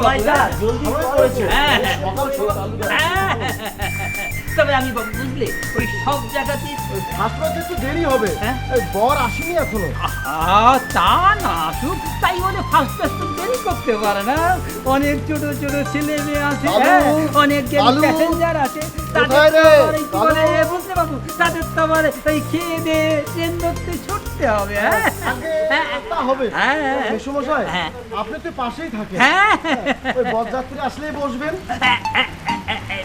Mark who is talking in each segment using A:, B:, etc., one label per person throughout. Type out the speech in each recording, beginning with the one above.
A: সময়টা জলদি করেছে।
B: হ্যাঁ,
A: সকাল সকাল
B: তবে আমি বাবু বুঝলে ওই সব জায়গাতে
A: হাসপাতালে একটু দেরি হবে।
B: হ্যাঁ?
A: এই বর আসেনি এখনো।
B: তা না আসুক তাই বলে ফার্স্ট ক্লাস তো দেরি করতে পারে না। অনেক ছোট ছোট ছেলে মেয়ে আছে,
A: কালু,
B: হ্যাঁ, অনেক
A: কালু,
B: প্যাসেঞ্জার আছে, তাদের
A: কোথায়
B: তো
A: রে?
B: আবার এই কি বলে, বুঝলে বাবু, তাদের তো আবার এই খেয়ে দিয়ে ট্রেন ধরতে ছুটতে হবে। হ্যাঁ
A: আগে
B: হ্যাঁ,
A: তা হবে।
B: হ্যাঁ,
A: মেসোমশাই,
B: হ্যাঁ।
A: আপনি তো পাশেই থাকেন।
B: হ্যাঁ
A: ওই বরযাত্রী আসলেই বসবেন।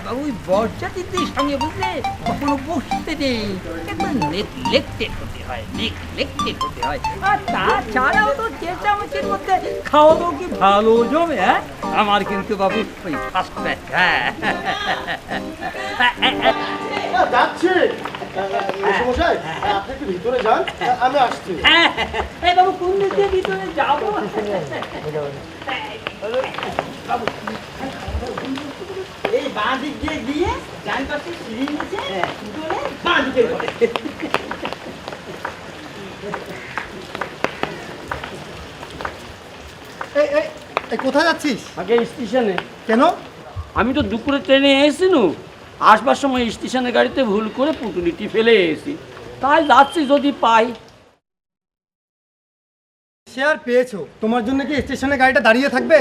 B: বাবু ওই বরযাত্রীদের সঙ্গে বুঝলে কখনো বসতে নেই, একবার নেগলেক্টেড হতে হয়, নেগলেক্টেড হতে হয়। আর তাছাড়াও তো চেঁচামেচির মধ্যে খাওয়া দাওয়া কি ভালো জমে। হ্যাঁ আমার কিন্তু বাবু ওই ফার্স্ট ক্লাস। হ্যাঁ
A: যাচ্ছি। মেসোমশাই, আপনি একটু ভিতরে যান, আমি আসছি।
B: এই বাবু কোন দিক দিয়ে ভিতরে যাবো? এই বাঁ দিক দিয়ে গিয়ে ডান পাশে সিঁড়ি নিচে চলে বাঁ দিকে ঘরে।
A: কোথায় যাচ্ছিস?
C: আগে স্টেশনে।
A: কেন?
C: আমি তো দুপুরে ট্রেনে এসেছি নু, আসবার সময় স্টেশনের গাড়িতে ভুল করে পুটুলিটি ফেলে এসেছি, তাই যাচ্ছি যদি পাই।
A: সে আর পেয়েছো, তোমার জন্য কি স্টেশনে গাড়িটা দাঁড়িয়ে থাকবে?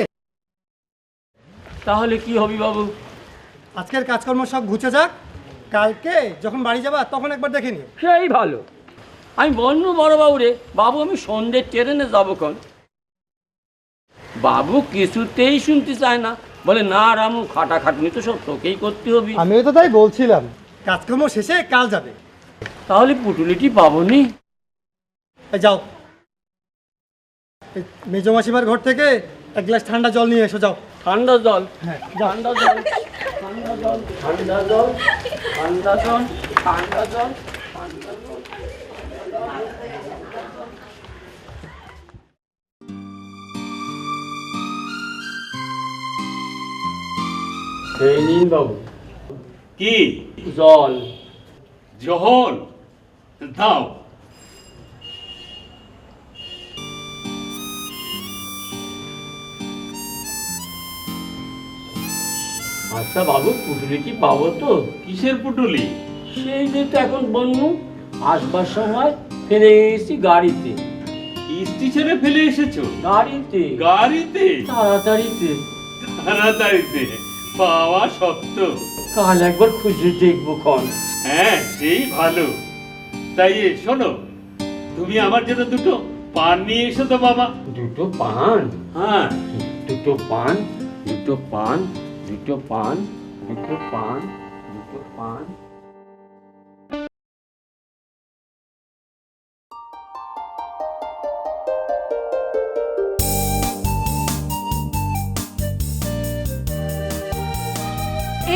C: তাহলে কি হবি বাবু?
A: আজকের কাজকর্ম সব ঘুচে যাক, কালকে যখন বাড়ি যাবা তখন একবার দেখে নিও।
C: সেই ভালো। আমি বলনু বড় বাবু রে, বাবু আমি সন্ধ্যের ট্রেনে যাবো কন। বাবু কিছুতেই শুনতে চায় না, বলে না রামু, খাটাখাটুনি তো সব তোকেই করতে হবে।
A: আমিও তো তাই বলছিলাম, কাজকর্ম শেষে কাল যাবে।
C: তাহলে পুটুলিটি পাবো নি?
A: যাও, মেজো মাসিমার ঘর থেকে এক গ্লাস ঠান্ডা জল নিয়ে এসো, যাও।
C: ঠান্ডা জল?
A: হ্যাঁ,
C: ঠান্ডা জল, ঠান্ডা জল, ঠান্ডা জল, ঠান্ডা জল, ঠান্ডা জল, ঠান্ডা জল। এই নিন বাবু
D: কি
C: জল।
D: জহল দাও।
C: আচ্ছা বাবু, পুটুলিটি পাবো তো?
D: কিসের পুটুলি?
C: সেই যে তো এখন বন্য আসবার সময় ফেলে এসেছি গাড়িতে।
D: স্টেশনে ফেলে এসেছো?
C: গাড়িতে,
D: গাড়িতে?
C: তাড়াতাড়িতে।
D: তাড়াতাড়িতে পাওয়া শক্ত।
C: কাল একবার খুঁজে দেখবো ক্ষণ।
D: হ্যাঁ সেই ভালো। তাই শোনো, তুমি আমার জন্য দুটো পান নিয়ে এসো তো বাবা।
C: দুটো পান?
D: হ্যাঁ
C: দুটো পান, দুটো পান, দুটো পান, দুটো পান, দুটো পান।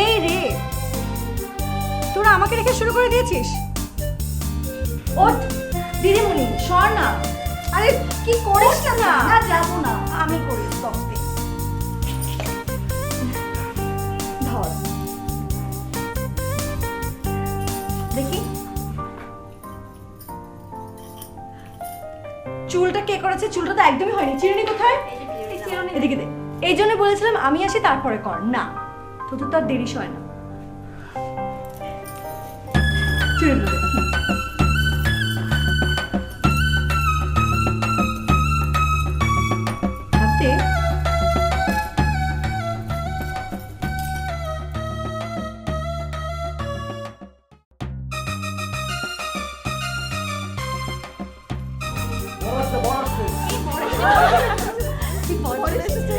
E: এই রে, তোরা আমাকে রেখে শুরু করে দিয়েছিস? ওঠ দিদিমণি, সর না। আরে কি করিস না? না যাবো না, আমি করি। তবে ধর দেখি চুলটা কে করেছে? চুলটা তো একদমই হয়নি। চিরুনি কোথায়? এদিকে দে। এই জন্য বলেছিলাম আমি আসি তারপরে কর। না, তোদের তো আর দেরি হয় না। চিরুনি দে। হাতে কি বড় এসেছে।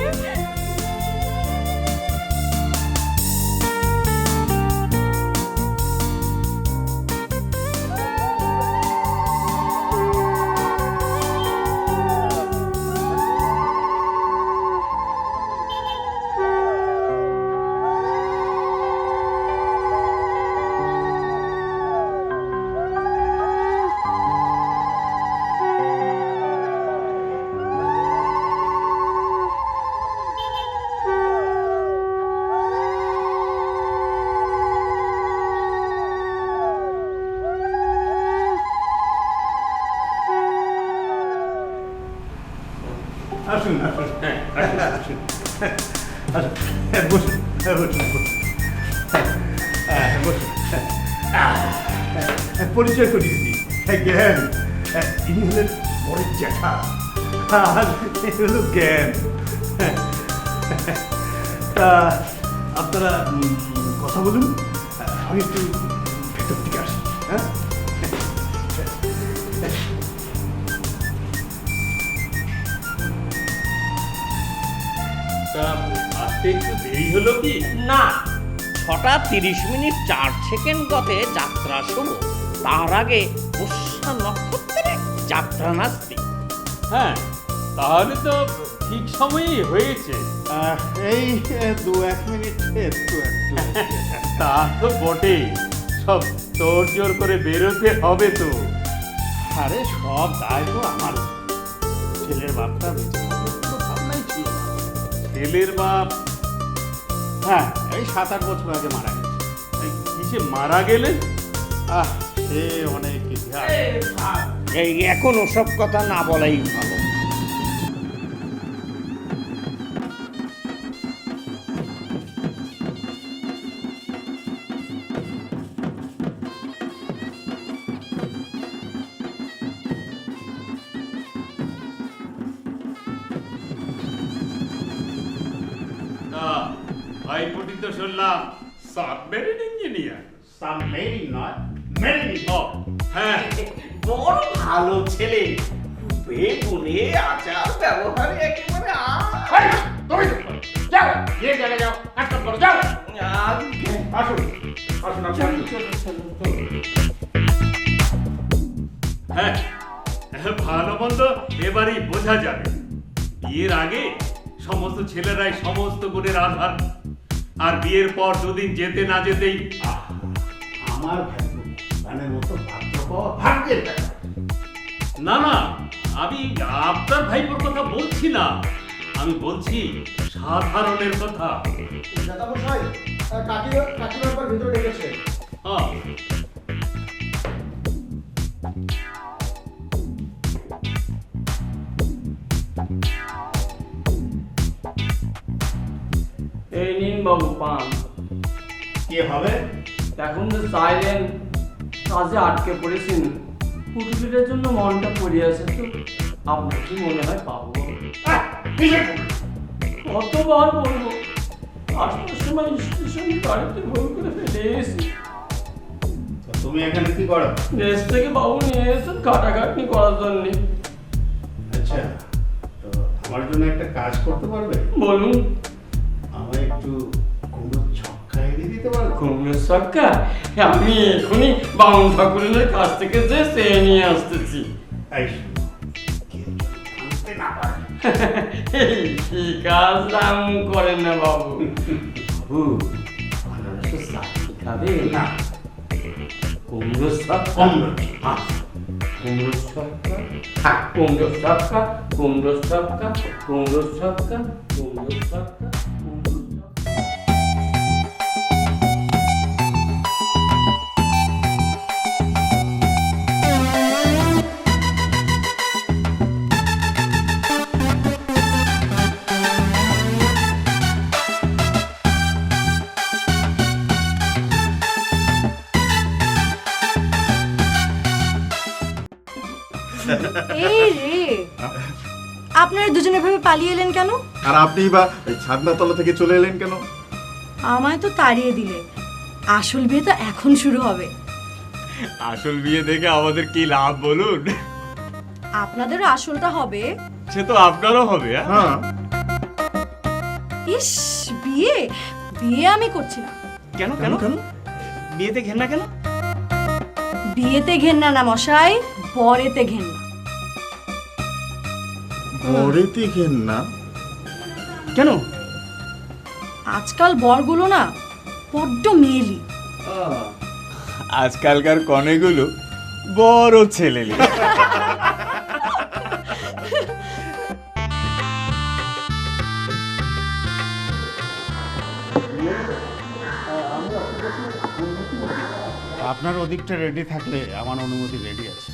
D: আসুন আসুন। হ্যাঁ আসুন আসুন।
F: বসুন বসুন বসুন। বসুন। পরিচয় করিয়ে দিই, জ্ঞান। ইনি হলেন বড় জ্যাঠা, আর এ হলো জ্ঞান। তা আপনারা কথা বলুন, আমি একটু ভেতর থেকে আসি। হ্যাঁ,
D: তা আসতে একটু দেরি হলো কি?
G: না, 6:30 4 গতে যাত্রা শুরু। তার আগে পুষ্যা নক্ষত্রে যাত্রা নাচতে।
D: হ্যাঁ, তাহলে তো ঠিক সময়ই হয়েছে।
F: এই 2-1 মিনিট একটু একটু।
D: তা তো বটেই, সব তোর জোর করে বেরোতে হবে তো।
F: আরে সব দায় তো আমার। ছেলের বাপটা বেঁচে থাকলে কোনো ভাবনাই ছিল না।
D: ছেলের বাপ
F: হ্যাঁ, এই 7-8 বছর আগে মারা গেছে।
D: এই কিসে মারা গেলেন?
F: সে অনেক ইতিহাস।
G: এই এখন ওসব কথা না বলাই ভালো।
D: তা ভাইপোটি তো শুনলাম সাবমেরিন ইঞ্জিনিয়ার।
F: সাবমেরিন নয়, মেরিন।
D: ও হ্যাঁ,
G: বড় ভালো ছেলে, বেগুনে আচার ব্যবহারে একেবারে
D: হ্যাঁ, ভালো মন্দ এবারই বোঝা যাবে। বিয়ের আগে সমস্ত ছেলেরাই সমস্ত গুণের আধার, আর বিয়ের পর দুদিন যেতে না যেতেই
F: আমার ভাগ্য গানের মতো ভাগ্য পাওয়া ভাগ্যের ব্যাপার।
D: না না, আমি আপনার ভাইপোর কথা বলছি না, আমি বলছি সাধারণের কথা।
A: দাদামশাই, কাকিমা একবার ভিতরে ডেকেছে।
D: হ্যাঁ,
C: এই নিন বাবু পান।
F: কি হবে?
C: এখন যে চাইলেন, কাজে আটকে পড়েছেন, পুটুলিটার জন্য মনটা পড়ে আছে, তো আপনার কি মনে হয় পাবো? কতবার বলবো, আসবার সময় স্টেশনে গাড়িতে ভুল করে ফেলে এসেছি।
F: তো তুমি এখানে কি করো?
C: দেশ থেকে বাবু নিয়ে এসেছেন কাটাকাটনি করার জন্যে।
F: আচ্ছা, তো আমার জন্য একটা কাজ করতে পারবে?
C: বলুন।
F: আমায় একটু কুমড়োর ছক্কা এনে দিতে পারবে?
C: কুমড়োর ছক্কা? আমি এখনই বামুন ঠাকুরের কাছ থেকে যে চেয়ে নিয়ে আসতেছি।
F: এই শোনো, কেউ যদি জানতে না পারে।
C: এই কাজ রাম করেন না বাবু। বাবু, ভালোবাসা চাকরি খাবে
F: না,
C: কুমড়োর ছক্কা?
F: কুমড়োর
C: কুমড়োর ছক্কা, কুমড়োর ছক্কা, কুমড়োর ছক্কা, কুমড়োর ছক্কা, কুমড়োর ছক্কা, কুমড়োর ছক্কা।
E: এই রে, আপনারা দুজনে ভাবে পালিয়ে এলেন কেন?
H: আর আপনি বা ছাদনাতলা থেকে চলে এলেন কেন?
E: আমায় তো তাড়িয়ে দিলে। আসল বিয়ে তো এখন শুরু হবে।
H: আসল বিয়ে দেখে আমাদের কি লাভ বলুন?
E: আপনাদেরও আসলটা হবে।
H: সে তো আপনারও হবে। হ্যাঁ,
E: ইস, বিয়ে বিয়ে আমি করছি না।
H: কেন কেন কেন? বিয়েতে ঘেন্না কেন?
E: বিয়েতে ঘেন্না না মশাই, বরেতে ঘেন্না।
H: বরেতে ঘেন্না
C: কেন?
E: আজকাল বরগুলো না বড্ড মেয়েলি।
H: আজকালকার কনেগুলো বড় ছেলেলি।
F: আপনার ওদিকটা রেডি থাকলে আমার অনুমতি রেডি আছে।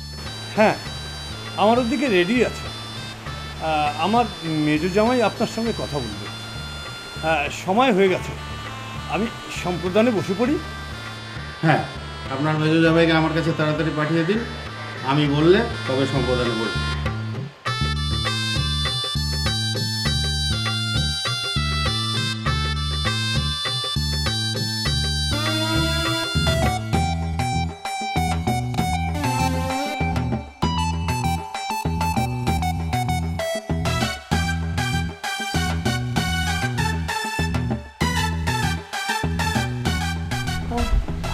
I: হ্যাঁ, আমার ওদিকে রেডি আছে। আমার মেজো জামাই আপনার সঙ্গে কথা বলবে। সময় হয়ে গেছে, আমি সম্প্রদানে বসে পড়ি।
J: হ্যাঁ, আপনার মেজো জামাইকে আমার কাছে তাড়াতাড়ি পাঠিয়ে দিন, আমি বললে তবে সম্প্রদানে বলব।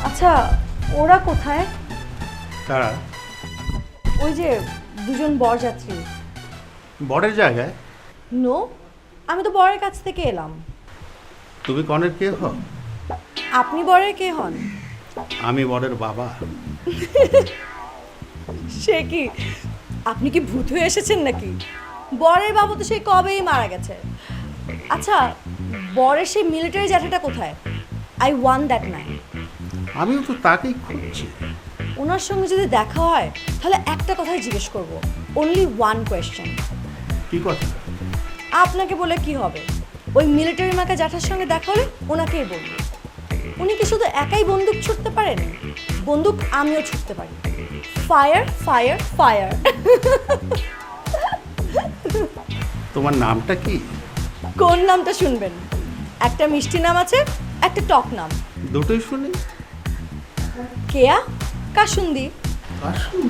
E: আচ্ছা, ওরা কোথায়?
J: তারা
E: ওই যে দুজন বরযাত্রী।
J: বরের জায়গায়?
E: নো, আমি তো বরের কাছ থেকে এলাম।
J: তুমি কনের কে হও?
E: আপনি বরের কে হন?
J: আমি বরের বাবা।
E: সে কি, আপনি কি ভূত হয়ে এসেছেন নাকি? বরের বাবা তো সেই কবেই মারা গেছে। আচ্ছা, বরের সেই মিলিটারি জ্যাঠাটা কোথায়? I want that man.
J: আমিও তো তাকেই খুঁজছি।
E: ওনার সঙ্গে যদি দেখা হয় তাহলে একটা কথাই জিজ্ঞেস করব, অনলি ওয়ান কোয়েশ্চেন।
J: কি কথা?
E: আপনাকে বলে কি হবে? ওই মিলিটারি মাকা জ্যাঠার সঙ্গে দেখা হলে ওনাকেই বলব। উনি কি শুধু একাই বন্দুক ছুটতে পারেন? বন্দুক আমিও ছুটতে পারি। Fire fire fire.
J: তোমার নামটা কি?
E: কোন নামটা শুনবেন? একটা মিষ্টি নাম আছে, একটা টক নাম।
J: দুটোই শুনি।
E: কেয়া কাসুন্দি।
J: আসুন।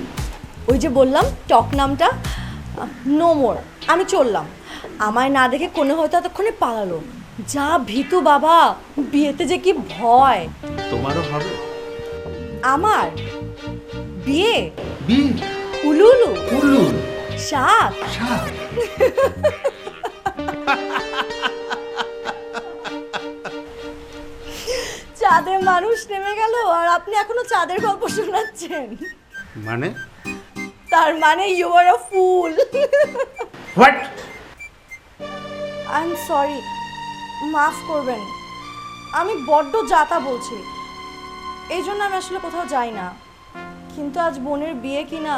E: ওই যে বললাম টক নামটা। নো মোর, আমি চললাম। আমায় না দেখে কোনে হয়তো এতক্ষণে পালালো। যা ভীতু বাবা, বিয়েতে যে কি ভয়।
J: তোমারও হবে?
E: আমার বিয়ে?
J: বিয়ে?
E: উলু উলু
J: উলু
E: সাত।
J: সাত।
E: চাঁদে মানুষ নেমে গেল আর আপনি এখনো চাঁদের গল্প শোনাচ্ছেন?
J: মানে?
E: তার মানে you are a fool.
J: What?
E: I am sorry, মাফ করবেন। আমি বড্ড যাতা বলছি, এই জন্য আমি আসলে কোথাও যাই না। কিন্তু আজ বোনের বিয়ে কিনা।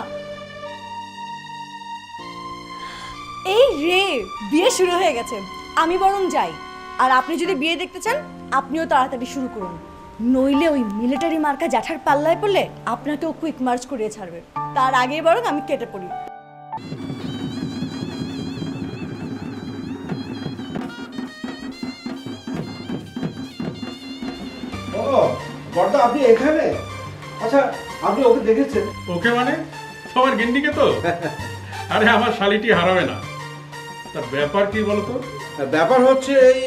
E: এই রে, বিয়ে শুরু হয়ে গেছে। আমি বরং যাই, আর আপনি যদি বিয়ে দেখতে চান আপনিও তাড়াতাড়ি শুরু করুন, নইলে ওই মিলিটারি মার্কা জ্যাঠার পাল্লায় পড়লে আপনাকেও কুইক মার্চ করিয়ে ছাড়বে। তার আগেই বরং আমি কেটে পড়ি।
F: ও বড়দা, আপনি এখানে? আচ্ছা, আপনি ওকে দেখেছেন?
K: ওকে মানে তোমার গিন্ডিকে তো? আরে আমার শালিটি হারাবে না। তার ব্যাপার কি বলতো?
F: ব্যাপার হচ্ছে এই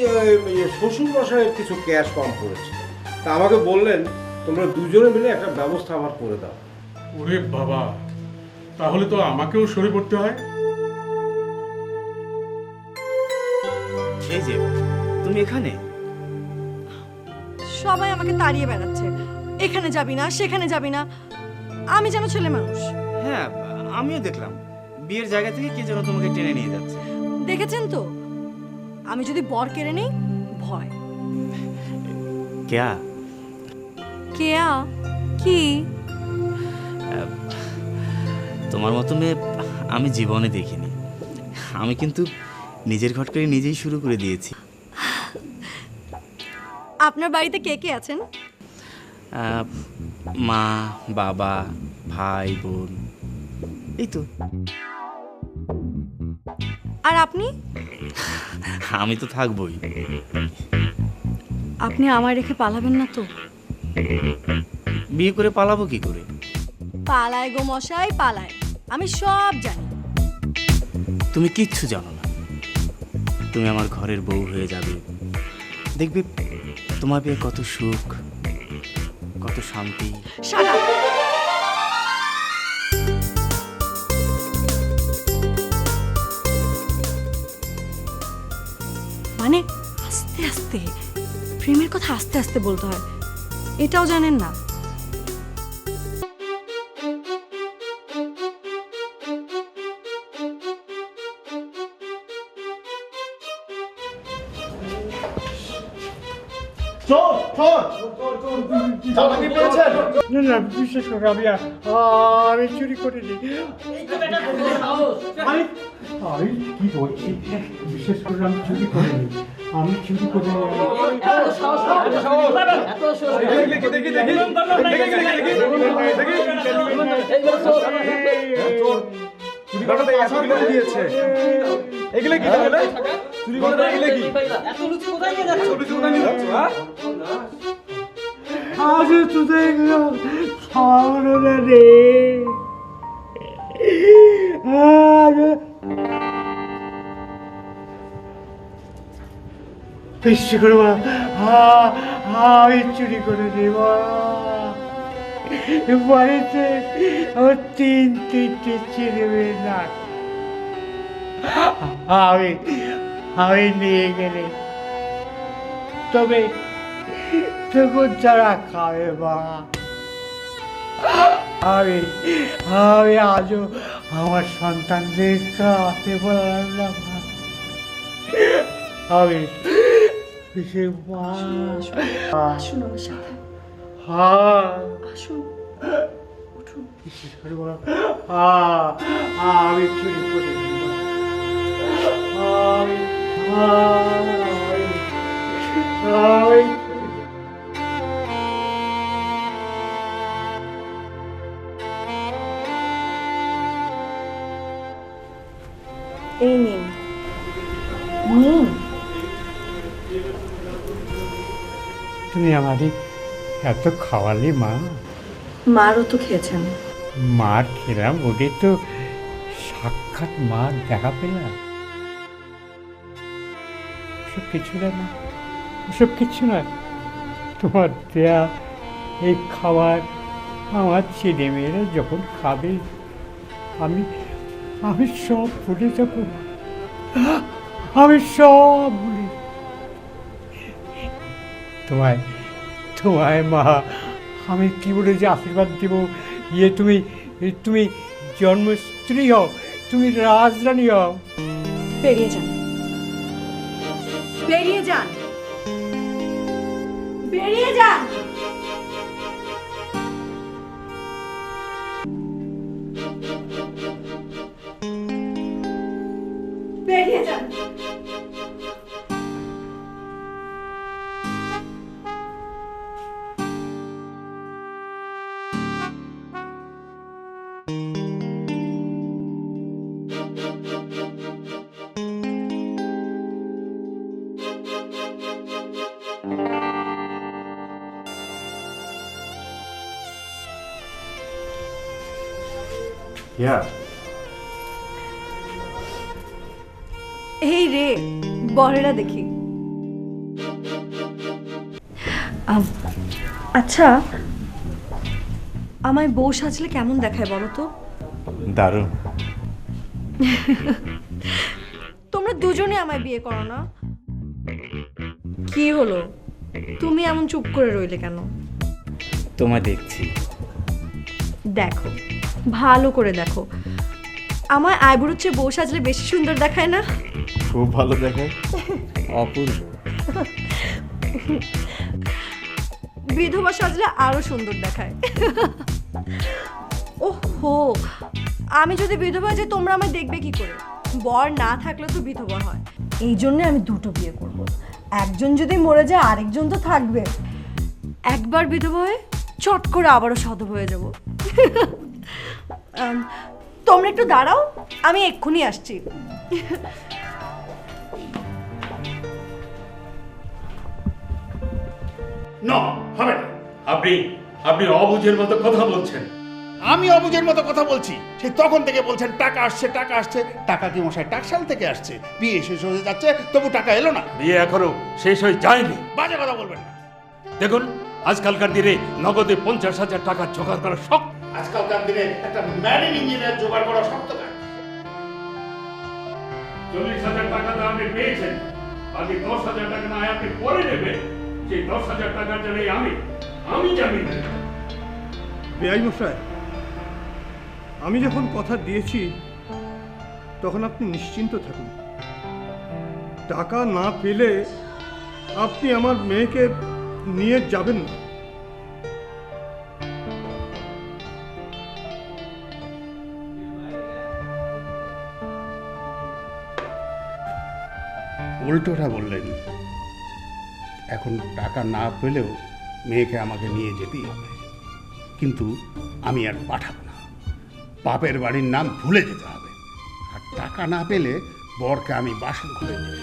F: শ্বশুর মশাইয়ের কিছু ক্যাশ কম পড়েছে, তা আমাকে বললেন তোমরা দুজনে মিলে একটা ব্যবস্থা আমার করে দাও।
K: ওরে বাবা, তাহলে তো আমাকেও সরে পড়তে হয়।
G: এই যে তুমি এখানে?
E: সবাই আমাকে তাড়িয়ে বেড়াচ্ছে, এখানে যাবি না সেখানে যাবি না। আমি যেন ছেলে মানুষ।
G: হ্যাঁ, আমিও দেখলাম বিয়ের জায়গা থেকে কে যেন তোমাকে টেনে নিয়ে যাচ্ছে।
E: দেখেছেন তো, আমি যদি বর কেড়ে নেই ভয়।
G: কেয়া?
E: কেয়া কি?
G: তোমার মতো মেয়ে আমি জীবনে দেখিনি। আমি কিন্তু নিজের ঘট করে নিজেই শুরু করে দিয়েছি।
E: আপনার বাড়িতে কে কে আছেন?
G: মা, বাবা, ভাই, বোন, এই তো।
E: আর আপনি?
G: আমি তো থাকবই।
E: আপনি আমায় রেখে পালাবেন না তো?
G: বিয়ে করে পালাবো কি করে?
E: পালায় গো মশাই, পালায়। আমি সব জানি।
G: তুমি কিচ্ছু জানো না। তুমি আমার ঘরের বউ হয়ে যাবে, দেখবে তোমার বিয়ে কত সুখ, কত শান্তি।
E: Shut up! মানে আস্তে আস্তে প্রেমের কথা আস্তে আস্তে বলতে হয়, এটাও জানেন না?
A: চোর চোর চালাকি পেয়েছেন?
I: না না, বিশেষ করে আমি চুরি করিনি। আমি কি বলছি, বিশেষ করে আমি চুরি করিনি। আমি চুরি করে
A: দিয়েছে এগুলো কি তাহলে চুরি করে এগুলো কি
I: আজ তোদের এগুলো খাওয়ানো না রে বিশ্ব করে আমি চুরি করে দেব বাড়িতে আমার তিনটে ছেলে মেয়ে না আমি নিয়ে গেলে তবে তখন যারা খাবে মা আমি আজও আমার সন্তানদের খাওয়াতে পারলাম না মা। আমি সে মা
E: আসুন আমার সাথে আসুন
I: বিশেষ করে বলো আমি চুরি করে
E: এই নিন নিন
I: তুমি আমাদের এত খাওয়ালে মা
E: মারও তো খেয়েছেন
I: মার খেলাম ওকে তো সাক্ষাৎ মার দেখা পেলাম ওসব কিছু না মা ওসব কিছু না তোমার দেয়া এই খাবার আমার ছেলেমেয়েরা যখন খাবে আমি আমি সব ভুলে যাব আমি সব ভুলে তোমায় তোমায় মা আমি কি বলে যে আশীর্বাদ দেবো তুমি তুমি জন্মস্ত্রী হও তুমি রাজরানী হও
E: বেরিয়ে যান বেরিয়ে যান বেরিয়ে যান বেরিয়ে যান এই রে বরেরা দেখি আচ্ছা আমায় বউ সাজলে কেমন দেখায় বলো তো
G: দারুণ
E: তোমরা দুজনে আমায় বিয়ে করো না কি হলো তুমি এমন চুপ করে রইলে কেন
G: তোমায় দেখছি
E: দেখো ভালো করে দেখো আমার আইবুড়োর চেয়ে বউ সাজলে বেশি সুন্দর দেখায় না
G: খুব ভালো দেখায় অপূর্ব
E: বিধবা সাজলে আরো সুন্দর দেখায় ওহো আমি যদি বিধবা যে তোমরা আমায় দেখবে কি করে বর না থাকলে তো বিধবা হয় এই জন্য আমি দুটো বিয়ে করব একজন যদি মরে যায় আরেকজন তো থাকবে একবার বিধবা হয়ে চট করে আবারও সধব হয়ে যাব তোমরা একটু দাঁড়াও আমি এক্ষুনি আসছি
D: না হবে না আপনি আপনি অবুঝের মতো কথা বলছেন
J: আমি অবুঝের মতো কথা বলছি সেই তখন থেকে বলছেন টাকা আসছে টাকা কি মশাই টাকশাল থেকে আসছে বিয়ে শেষ হয়ে যাচ্ছে তবু টাকা এলো না
D: বিয়ে এখনো শেষ হয়ে যায়নি
J: বাজে কথা বলবেন না
D: দেখুন আজকালকার দিনে নগদে 50,000 টাকা জোগাড় করা শক্ত
J: আজকালকার দিনে একটা ম্যারিন ইঞ্জিনিয়ার জোগাড় করা শক্ত কাজ
D: 40,000 টাকা তো আপনি পেয়েছেন বাকি 10,000 টাকা না আপনি পরে নেবেন সেই 10,000 টাকার জন্য আমি জামিন দেব
I: বেআই মশাই আমি যখন কথা দিয়েছি তখন আপনি নিশ্চিন্ত থাকুন টাকা না পেলে আপনি আমার মেয়েকে নিয়ে যাবেন না
J: উল্টোটা বললেন এখন টাকা না পেলেও মেয়েকে আমাকে নিয়ে যেতেই হবে, কিন্তু আমি আর পাঠাবো না। বাপের বাড়ির নাম ভুলে যেতে হবে, আর টাকা না পেলে বরকে আমি বাসন ঘরে দেব।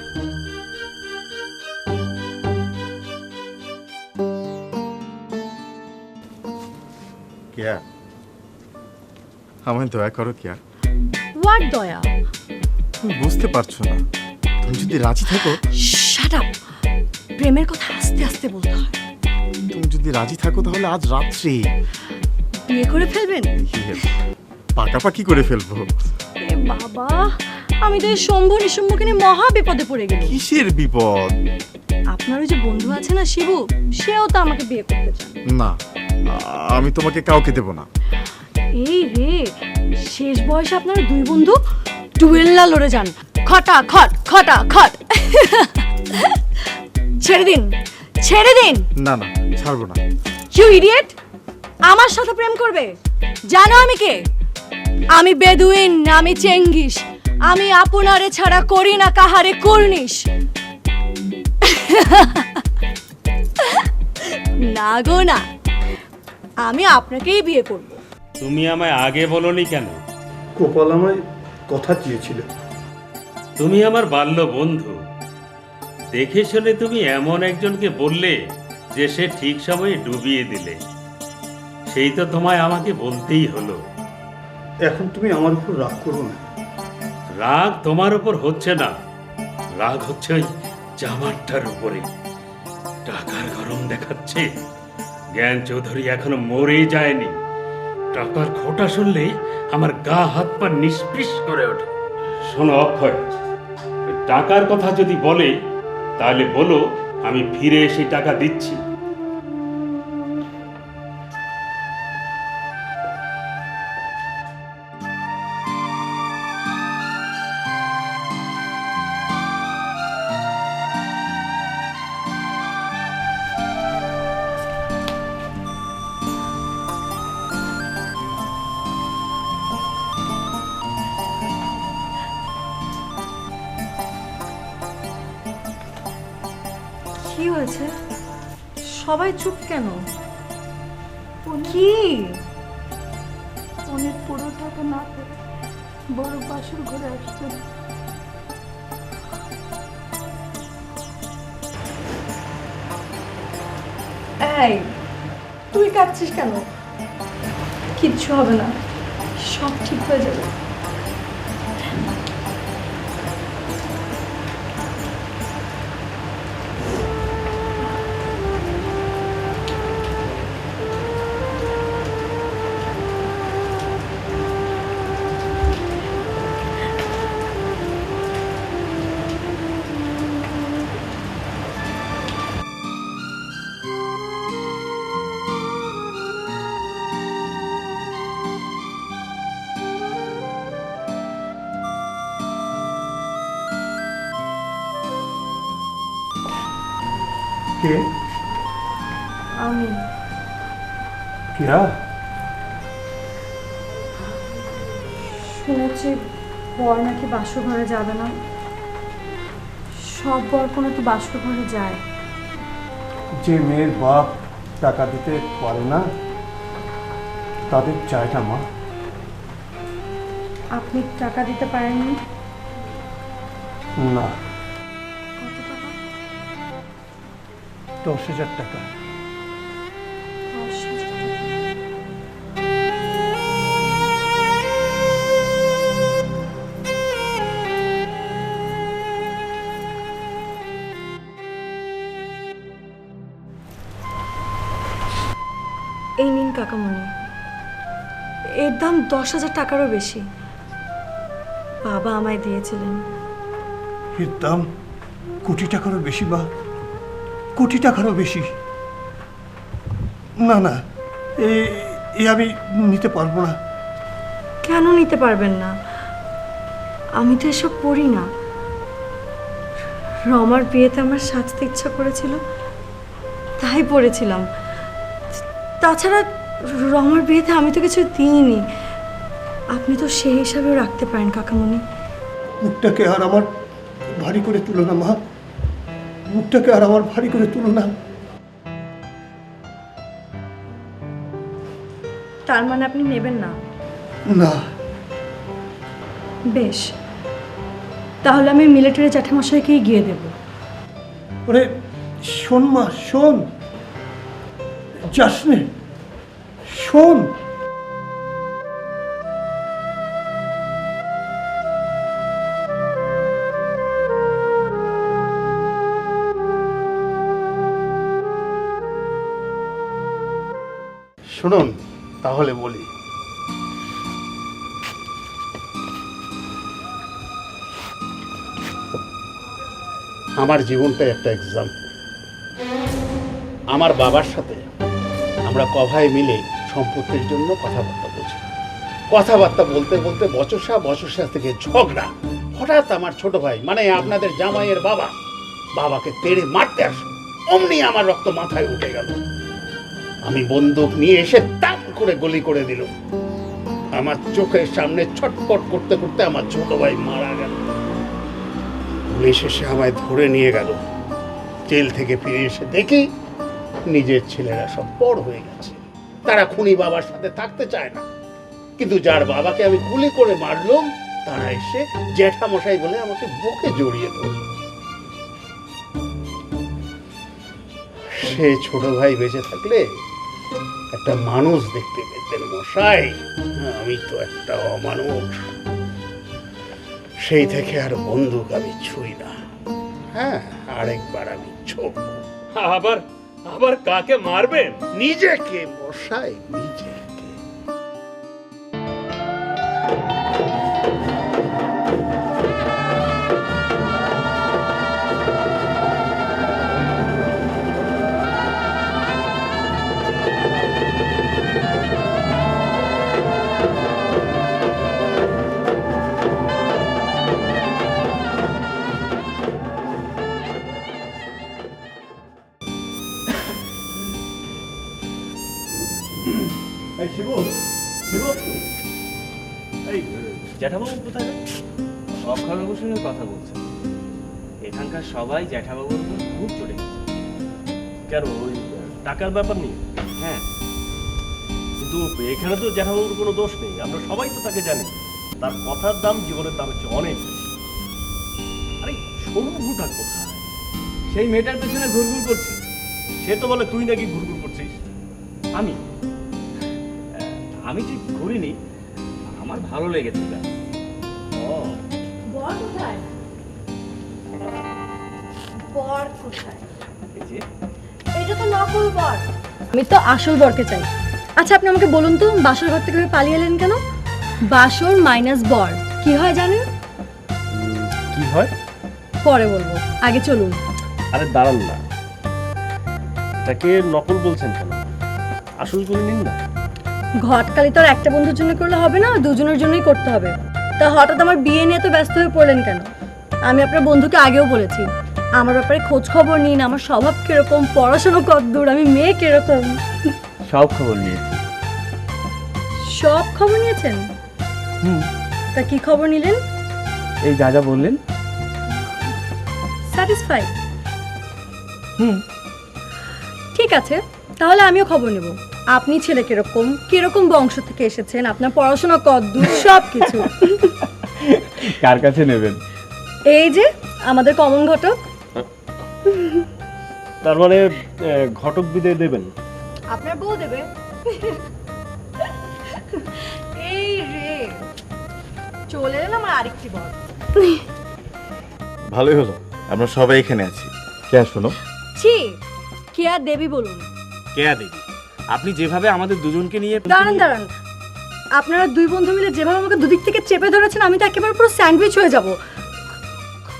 L: কেয়া, আমায় দয়া করো কেয়া।
E: হোয়াট দয়া?
L: তুমি বুঝতে পারছো না, তুমি যদি রাজি থাকো।
E: Shut up. প্রেমের কথা আস্তে আস্তে বলতে হয়।
L: তুমি যদি রাজি থাকো তাহলে আজ রাত্রি
E: বিয়ে করে ফেলবেন?
L: পাকাপাকি করে ফেলবো।
E: এ বাবা, আমি তো এই শম্ভু নিঃসম্ভকে নিয়ে মহা বিপদে পড়ে গেল।
L: কিসের বিপদ?
E: আপনার ওই যে বন্ধু আছে না শিবু, সেও তো আমাকে বিয়ে করতে চায়।
L: না, আমি তোমাকে কাউকে দেব না।
E: এই রে, শেষ বয়সে আপনারা দুই বন্ধু ডুয়েল্লা লড়ে যান, খটা খট খটা খট। ছেড়ে দিন, ছেড়ে দিন।
L: না না, ছাড়বো না।
E: You idiot! আমার সাথে প্রেম করবে? জানো আমি কে? আমি বেদুইন, আমি চেঙ্গিস, আমি আপনারে ছাড়া করি না কাহারে কুর্নিশ। না গো না, আমি আপনাকেই বিয়ে করব।
D: তুমি আমায় আগে বলনি কেন?
A: গোপাল আমায় কথা দিয়েছিল।
D: তুমি আমার বাল্য বন্ধু, দেখে শুনে তুমি এমন একজনকে বললে যে সে ঠিক সময়ে ডুবিয়ে দিলে, সেই তো তোমায় আমাকে বলতেই হলো।
A: এখন তুমি আমার উপর রাগ করো না।
D: রাগ তোমার উপর হচ্ছে না, রাগ হচ্ছে ওই জামারটার উপরে। টাকার গরম দেখাচ্ছে। জ্ঞান চৌধুরী এখনো মরে যায়নি। টাকার খোঁটা শুনলে আমার গা হাত পা নিষ্পিস করে ওঠে। শোনো অক্ষয়, টাকার কথা যদি বলে তাহলে বলো আমি ফিরে এসে টাকা দিচ্ছি।
E: কি হয়েছে? সবাই চুপ কেন? কি?
M: অনেক পুরো টাকা না পেয়ে বড় বাসুর ঘরে আসতে।
E: এই, তুই কাঁদছিস কেন? কিচ্ছু হবে না, সব ঠিক হয়ে যাবে।
A: কে?
E: আমি।
A: কেয়া?
E: শুনেছি বর নাকি বাসর ঘরে যাবে না। সব বর কোনো তো বাসর ঘরে যায়।
A: যে মেয়ের বাপ টাকা দিতে পারে না তাদের চায় না মা।
E: আপনি টাকা দিতে পারেননি?
A: না।
E: কত টাকা?
A: 10,000 টাকা।
E: 10,000 টাকা। এই নিন কাকামণি, এর দাম 10,000 টাকারও বেশি। বাবা আমায় দিয়েছিলেন।
A: এর দাম কোটি টাকারও বেশি বা কোটি টাকারও বেশি। না না, এ আমি নিতে পারবো না।
E: কেন নিতে পারবেন না? আমি তো এসব পড়ি না। রমার বিয়েতে আমার সাজতে ইচ্ছা করেছিল, তাই পড়েছিলাম। তাছাড়া রমার বিয়েতে আমি তো কিছু দিইনি। আপনি তো সেই হিসাবেও রাখতে পারেন কাকামণি।
A: মুখটাকে আর আমার ভারী করে তুলো না মা। বুকটাকে আর আমার ভারী করে তুলো না।
E: তার মানে আপনি নেবেন না?
A: না।
E: বেশ, তাহলে আমি মিলিটারি জ্যাঠামশাইকেই গিয়ে দেব।
A: ওরে শোন মা, শোন, যাস নে, শোন।
J: শুনুন তাহলে বলি, আমার জীবনটা একটা এক্সাম্পল। আমার বাবার সাথে আমরা কভাই মিলে সম্পত্তির জন্য কথাবার্তা বলছি। কথাবার্তা বলতে বলতে বচসা থেকে ঝগড়া। হঠাৎ আমার ছোট ভাই, মানে আপনাদের জামাইয়ের বাবাকে তেড়ে মারতে আসে। অমনি আমার রক্ত মাথায় উঠে গেল। আমি বন্দুক নিয়ে এসে দাম করে গুলি করে দিল। আমার চোখের সামনে ছটপট করতে করতে আমার ছোট ভাই মারা গেল। পুলিশ এসে আমায় ধরে নিয়ে গেল। জেল থেকে ফিরে এসে দেখি নিজের ছেলেরা সব বড় হয়ে গেছে। তারা খুনি বাবার সাথে থাকতে চায় না। কিন্তু যার বাবাকে আমি গুলি করে মারলাম, তারা এসে জ্যাঠামশাই বলে আমাকে বুকে জড়িয়ে ধরল। সে ছোট ভাই বেঁচে থাকলে একটা মানুষ দেখতে পেতেন মশাই। আমি তো একটা অমানুষ। সেই থেকে আর বন্দুক আমি ছুঁই না। হ্যাঁ, আরেকবার আমি ছোট।
D: আবার আবার কাকে মারবেন?
J: নিজেকে মশাই, নিজেকে।
H: এই জ্যাঠাবাবু কোথায়? অক্ষয়বাবুর সঙ্গে কথা বলছে। এখানকার সবাই জ্যাঠাবাবুর উপর খুব চলে গেছে। কেন, ওই টাকার ব্যাপার নেই? হ্যাঁ, কিন্তু এখানে তো জ্যাঠাবাবুর কোনো দোষ নেই। আমরা সবাই তো তাকে জানি। তার কথার দাম জীবনের দাম হচ্ছে অনেক বেশি। আরে শম্ভুটা কোথায়? সেই মেয়েটার পেছনে ঘুরঘুর করছে। সে তো বলে তুই নাকি ঘুরঘুর করছিস। আমি ঠিক ঘুরিনি, আমার ভালো লেগেছে।
E: বর কোথায়? বর কোথায়? এটা তো নকল বর। আমি তো আসল বরকে চাই। আচ্ছা, আপনি আমাকে বলুন তো, বাসর ঘর থেকে পালিয়ে এলেন কেন? বাসর মাইনাস বর কি হয় জানেন?
H: কি হয়
E: পরে বলবো, আগে চলুন।
H: আরে দাঁড়ান না, এটাকে নকল বলছেন কেন? আসল করে নিন না।
E: ঘটকালি তো আর একটা বন্ধুর জন্য করলে হবে না, দুজনের জন্যই করতে হবে। তা হঠাৎ আমার বিয়ে নিয়ে তো ব্যস্ত হয়ে পড়লেন কেন? আমি আপনার বন্ধুকে আগেও বলেছি, আমার ব্যাপারে খোঁজ খবর নিন। আমার স্বভাব কিরকম, পড়াশোনা কতদূর, আমি মেয়ে কিরকম,
H: সব খবর নিয়েছি।
E: সব খবর নিয়েছেন? তা কি খবর নিলেন?
H: এই যা যা বললেন।
E: স্যাটিসফাই? ঠিক আছে, তাহলে আমিও খবর নেব। আপনি ছেলে কিরকম, কিরকম বংশ থেকে এসেছেন, আপনার পড়াশোনা কতদূর, সব কিছু।
H: কার কাছে নেবেন?
E: এই যে আমাদের কমন ঘটক।
H: তার মানে ঘটক বিদায় দেবেন?
E: আপনার বউ দেবে। এই রে, চলে এলেন আমার আরেকটি বর।
L: ভালোই হলো, আমরা সবাই এখানে আছি। কে শোনো?
E: ছি, কেয়া দেবী বলুন।
G: কেয়া দেবী? আপনি যেভাবে আমাদের দুজনকে নিয়ে
E: দাঁড়ান দাঁড়ান, আপনারা দুই বন্ধু মিলে যেভাবে আমাকে দুদিক থেকে চেপে ধরেছেন, আমি তো একেবারে পুরো স্যান্ডউইচ হয়ে যাব।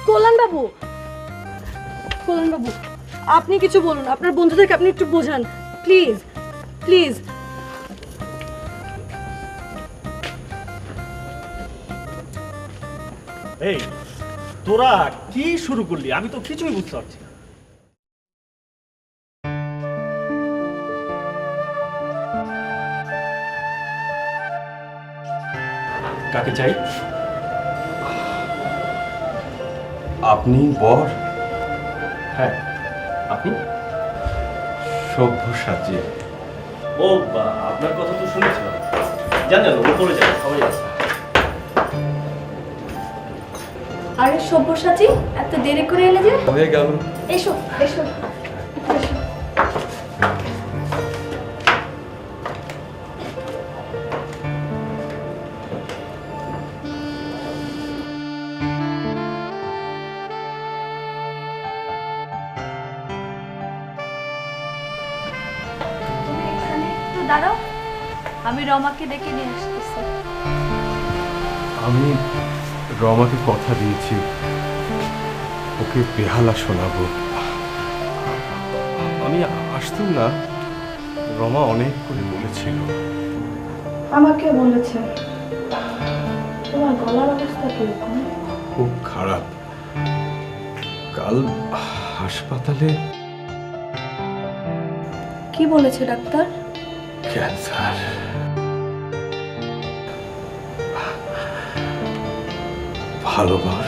E: কল্যাণ বাবু, কল্যাণ বাবু, আপনি কিছু বলুন, আপনার বন্ধুদেরকে আপনি একটু বোঝান, প্লিজ প্লিজ।
H: এই তোরা কি শুরু করলি? আমি তো কিছুই বুঝতে পারছি না। কাকে চাই?
L: আপনি বর?
H: হ্যাঁ, আপনি?
K: সব্যসাচী।
H: ও, আপনার কথা তো শুনেছিলাম। জানেন, উপরে যান, সবাই আছে।
E: আরে সব্যসাচী, এত দেরি করে এলে যে?
K: হয়ে গেল।
E: এসো এসো এসো। তুমি এখানে একটু দাঁড়াও, আমি রমাকে ডেকে নিয়ে আসতেছি।
K: আমি রমাকে কথা দিয়েছি, ওকে বেহালা শোনাবো। আমি আসতাম না, রমা অনেক করে বলেছিল।
E: আমাকে বলেছে। তোমার গলার অবস্থা কিরকম?
K: খুব খারাপ। কাল হাসপাতালে
E: কি বলেছে ডাক্তার?
K: ক্যান্সার। ভালোবাস।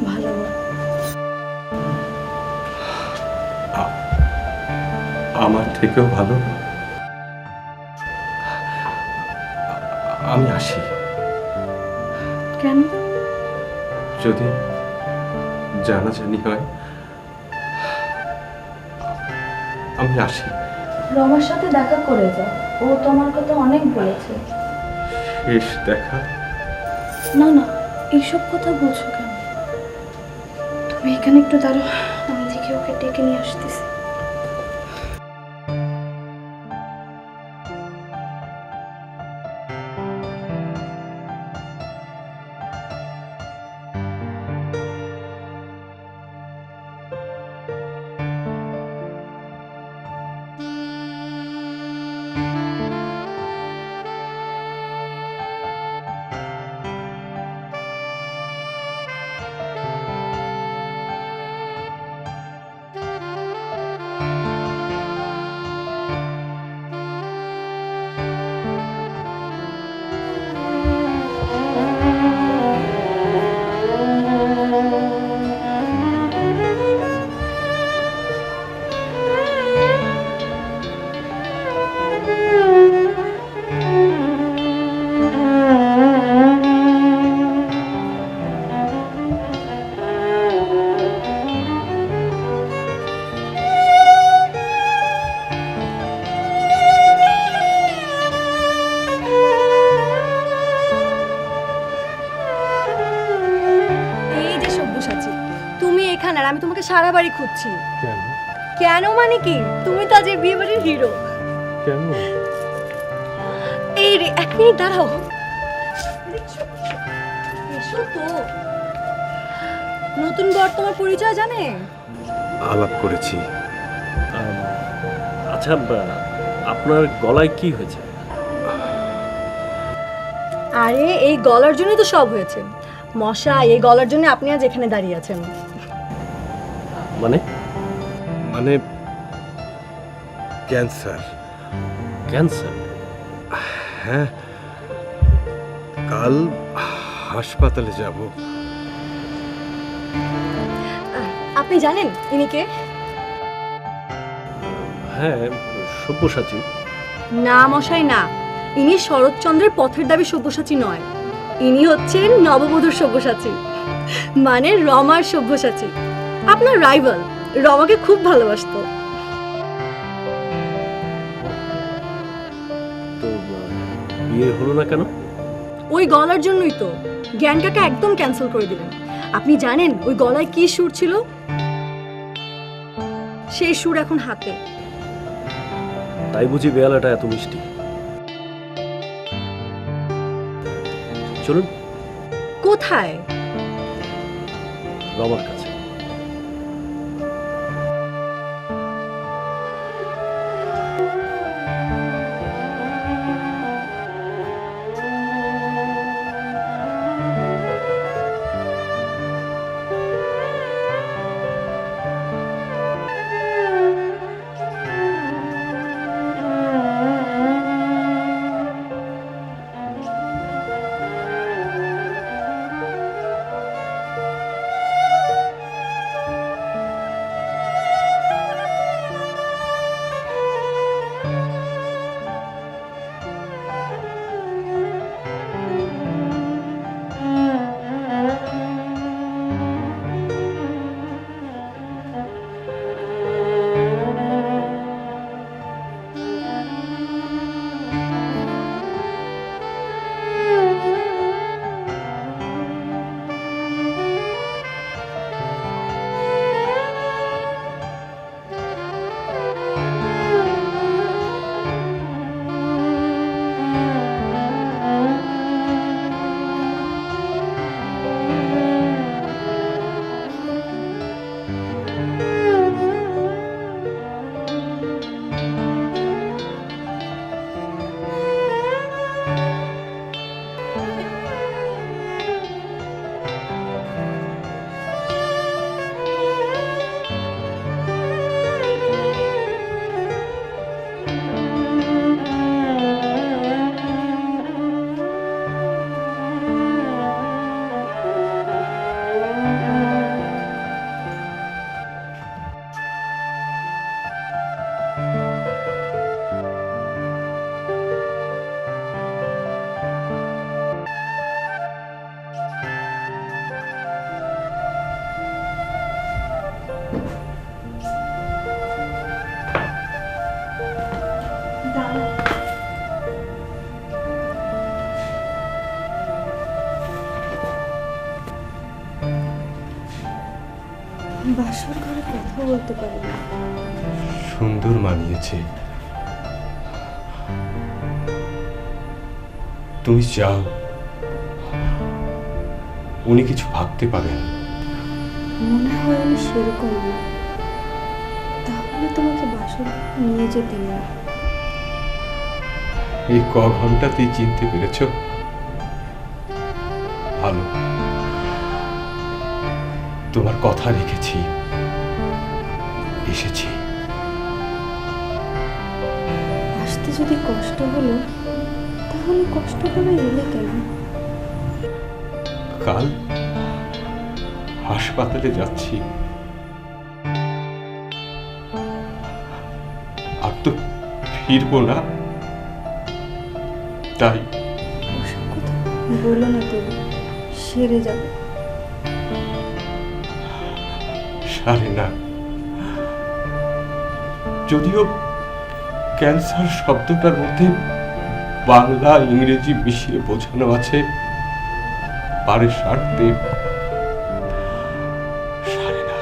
E: ভালো।
K: আমার থেকেও ভালো। আমি আসি।
E: কেন?
K: যদি জানাজানি হয়, আমি আসি।
E: রমার সাথে দেখা করে যাও, ও তোমার কথা অনেক বলেছে।
K: শেষ দেখা?
E: না না, এইসব কথা বলছো কেন? তুমি এখানে একটু দাঁড়াও, আমি দেখে ওকে ডেকে নিয়ে আসতেছি। আর আমি তোমাকে সারা বাড়ি খুঁজছি।
K: কেন?
E: কেন মানে কি? তুমি তো আজের বিয়ে বাড়ির হিরো।
K: কেন?
E: এই রে, এক মিনিট দাঁড়াও। এসো তো। নতুন বর তোমার পরিচয় জানে?
K: আলাপ করেছি।
H: আচ্ছা, আপনার গলায় কি হয়েছে?
E: আরে এই গলার জন্যই তো সব হয়েছে। মশা, এই গলার জন্য আপনি আজ এখানে দাঁড়িয়ে আছেন।
H: মানে?
K: মানে ক্যান্সার।
H: ক্যান্সার?
K: হ্যাঁ, কাল হাসপাতালে যাব।
E: আপনি জানেন ইনি কে?
H: হ্যাঁ, সব্যসাচী।
E: না মশাই না, ইনি শরৎচন্দ্রের পথের দাবি সব্যসাচী নয়। ইনি হচ্ছেন নববধূর সব্যসাচী, মানে রমার সব্যসাচী। আপনার রাইভাল রমাকে খুব ভালোবাসতো।
H: তো বিয়ে হলো না কেন?
E: ওই গলার জন্যই তো। জ্ঞান কাকা একদম ক্যান্সেল করে দিলেন। আপনি জানেন ওই গলায় কি সুর ছিল? সেই সুর এখন হাতে।
H: তাই বুঝি বেয়ালাটা এত মিষ্টি? চলুন।
E: কোথায়?
H: রমার কাছে।
E: বাসর ঘরে কথা বলতে পারি না।
N: সুন্দর মানিয়েছে। তুমি চাও উনি কিছু ভাবতে পারেন?
E: মনে হয় আমি সেরকম না, তাহলে তোমাকে বাসর নিয়ে যেতে না।
N: এই ঘন্টাতেই চিনতে পেরেছ? ভালো, তোমার কথা রেখেছি, এসেছি।
E: আসতে যদি কষ্ট হলো তাহলে কষ্ট করে এলে কেন?
N: কাল হাসপাতালে যাচ্ছি, আর তো ফিরবো না, তাই।
E: ওসব কথা বলো না তো, সেরে যাবে।
N: সারে না, যদিও ক্যান্সার শব্দটার মধ্যে বাংলা ইংরেজি মিশিয়ে বোঝানো আছে, পারে সারতে, সারে না।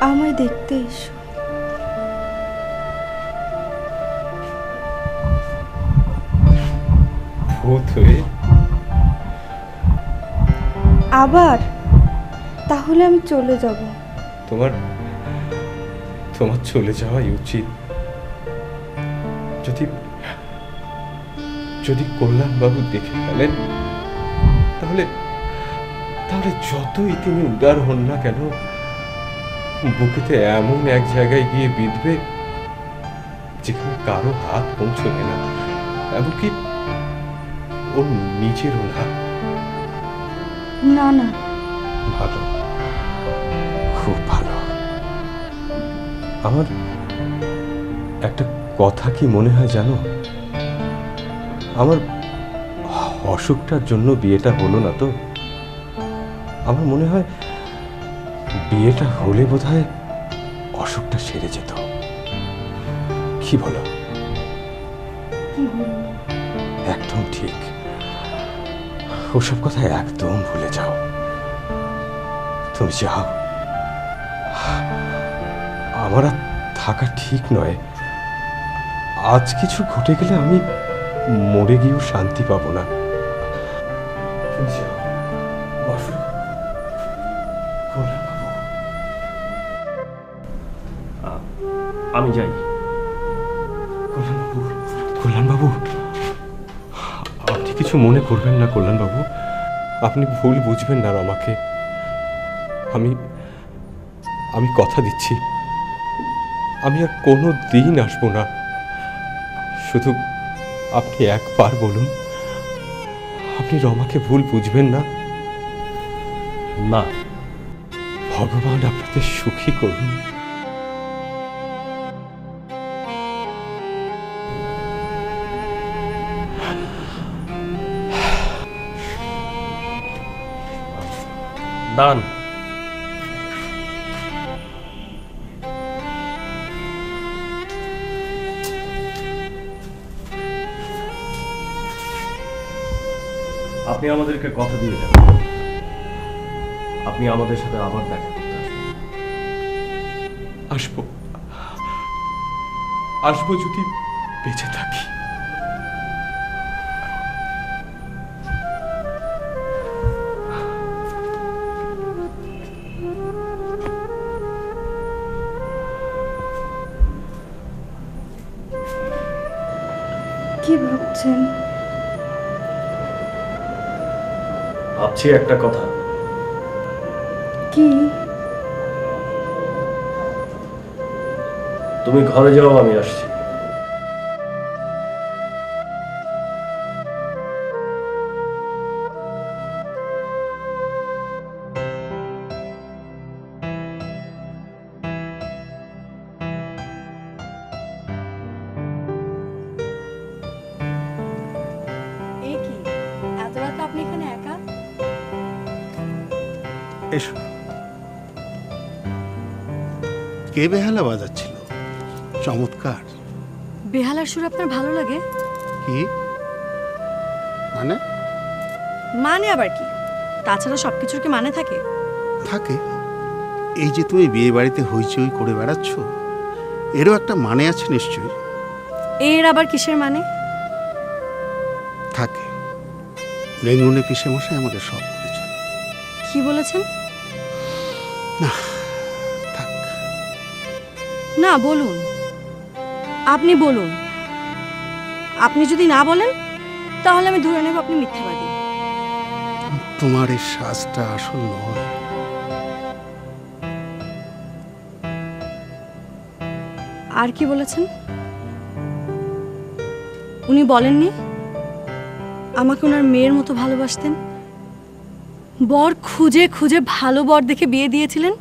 E: আমায় দেখতে এসো।
N: ভূত হয়ে
E: আবার? তাহলে আমি চলে যাব।
N: তোমার তোমার চলে যাওয়াই উচিত। যদি যদি কল্যাণবাবু দেখে ফেলেন, তাহলে তাহলে যতই তিনি উদার হন না কেন, বুকেতে এমন এক জায়গায় গিয়ে বিঁধবে যেখানে কারো হাত পৌঁছবে না, এমনকি ওর নিজেরও না।
E: না না,
N: ভালো, খুব ভালো। আমার একটা কথা কি মনে হয় জানো? আমার অসুখটার জন্য বিয়েটা হলো না তো। আমার মনে হয় বিয়েটা হলে বোধহয় অসুখটা সেরে যেত। কি বলো? একদম ঠিক। ওসব কথা একদম ভুলে যাও। তুমি যাও, আমার আর থাকা ঠিক নয়। আজ কিছু ঘটে গেলে আমি মরে গিয়েও শান্তি পাবো না। তুমি যাও, বসো।
H: আমি যাই।
N: কল্যাণবাবু, কল্যাণবাবু, আপনি কিছু মনে করবেন না কল্যাণবাবু। আপনি ভুল বুঝবেন না রমাকে। আমি আমি কথা দিচ্ছি, আমি আর কোনো দিন আসবো না। শুধু আপনি একবার বলুন, আপনি রমাকে ভুল বুঝবেন না।
H: না,
N: ভগবান আপনাদের সুখী করুন।
H: দান। আপনি আমাদেরকে কথা দিয়ে যান, আপনি আমাদের সাথে আবার দেখা করতে
N: আসবো, আসবো যদি বেঁচে থাকি।
E: কি ভাবছেন?
H: ভাবছি একটা কথা।
E: কি?
H: তুমি ঘরে যাও, আমি আসছি।
E: এ কি, এত রাত আপনি এখানে একা?
L: এসো।
J: কে বেহালা বাজাচ্ছিল? চমৎকার।
E: বেহালার সুর আপনার ভালো লাগে?
J: কি মানে?
E: মানে আবার কি? তাছাড়া সবকিছুর কি মানে থাকে?
J: থাকে। এই যে তুমি বিয়ে বাড়িতে হইচই করে বেড়াচ্ছ, এরও একটা মানে আছে নিশ্চয়ই।
E: এর আবার কিসের মানে?
J: থাকে। রেঙ্গুনে পিসে মশাই আমাকে সব বলেছেন।
E: কি বলেছেন?
J: না,
E: না বলুন, আপনি বলুন। আপনি যদি না বলেন তাহলে আমি ধরে নেব আপনি মিথ্যাবাদী।
J: তোমার এই সাজটা আসল নয়।
E: আর কি বলেছেন? উনি বলেননি আমাকে ওনার মেয়ের মতো ভালোবাসতেন? বর খুঁজে খুঁজে ভালো বর দেখে বিয়ে দিয়েছিলেন?